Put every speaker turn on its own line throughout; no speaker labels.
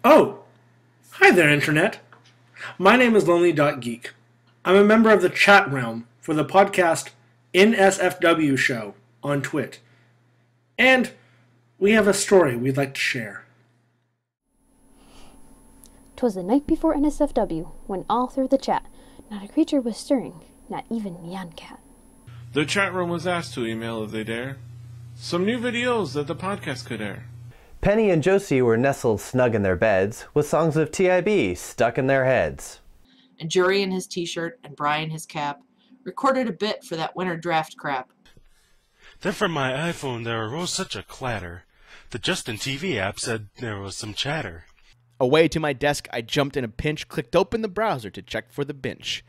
Oh, hi there, Internet. My name is Lonely.Geek. I'm a member of the chat realm for the podcast NSFW show on Twit. And we have a story we'd like to share.
'Twas the night before NSFW, when all through the chat, not a creature was stirring, not even Nyan Cat.
The chat room was asked to email if they dare some new videos that the podcast could air.
Penny and Josie were nestled snug in their beds, with songs of T.I.B. stuck in their heads.
And Jury in his t-shirt and Brian his cap recorded a bit for that winter draft crap.
Then from my iPhone there arose such a clatter. The Justin TV app said there was some chatter.
Away to my desk I jumped in a pinch, clicked open the browser to check for the binch.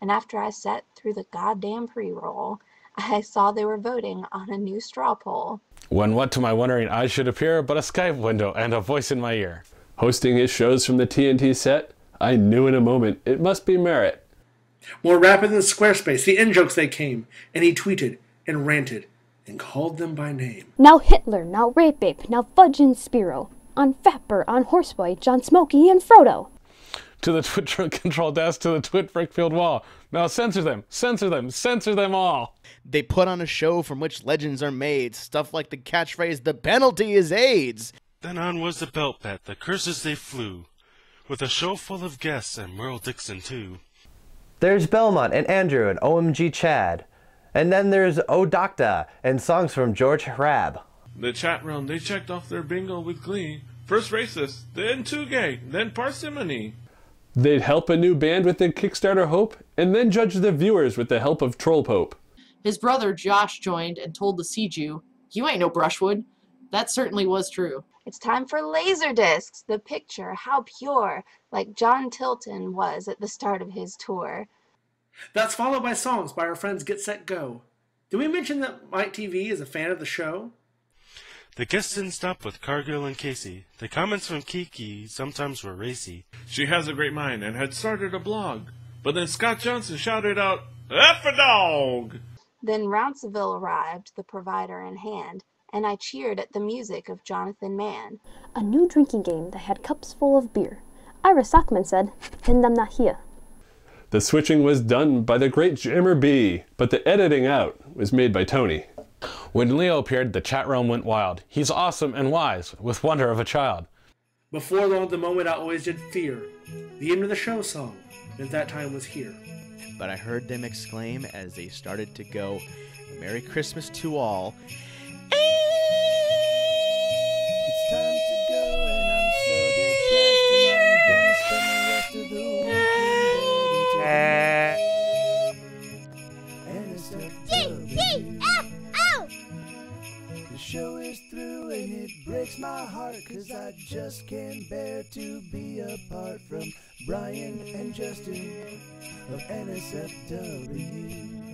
And after I sat through the goddamn pre-roll, I saw they were voting on a new straw poll.
When what to my wondering eyes should appear but a Skype window and a voice in my ear. Hosting his shows from the TNT set, I knew in a moment it must be Merritt.
More rapid than Squarespace, the in-jokes they came, and he tweeted and ranted and called them by name.
Now Hitler, now Rape Ape, now Fudge and Spiro, on Fatber, on Horseboy, John Smokey and Frodo.
To the Twit control desk, to the Twit brickfield wall. Now censor them, censor them, censor them all.
They put on a show from which legends are made, stuff like the catchphrase, the penalty is AIDS.
Then on was the belt bet, the curses they flew, with a show full of guests and Merle Dixon too.
There's Belmont and Andrew and OMG Chad. And then there's Oh Docta and songs from George Hrab.
The chat room, they checked off their bingo with glee. First racist, then too gay, then parsimony.
They'd help a new band with their Kickstarter hope, and then judge the viewers with the help of Troll Pope.
His brother Josh joined and told the Sea Jew, "You ain't no brushwood." That certainly was true.
It's time for Laserdiscs, the picture, how pure, like John Tilton was at the start of his tour.
That's followed by songs by our friends Get Set Go. Did we mention that Mike TV is a fan of the show?
The guests didn't stop with Cargill and Casey. The comments from Kiki sometimes were racy.
She has a great mind and had started a blog. But then Scott Johnson shouted out, "F a dog!"
Then Rounceville arrived, the provider in hand, and I cheered at the music of Jonathan Mann.
A new drinking game that had cups full of beer. Ira Sockman said, "Pin them not here."
The switching was done by the great Jimmer B, but the editing out was made by Tony. When Leo appeared, the chat realm went wild. He's awesome and wise, with wonder of a child.
Before long, the moment I always did fear. The end of the show song, at that time was here.
But I heard them exclaim as they started to go, "Merry Christmas to all."
It's time to go and I'm so depressed and I'm gonna spend the rest of the weekend and it's the show is through and it breaks my heart, 'cause I just can't bear to be apart from Brian and Justin of NSFW.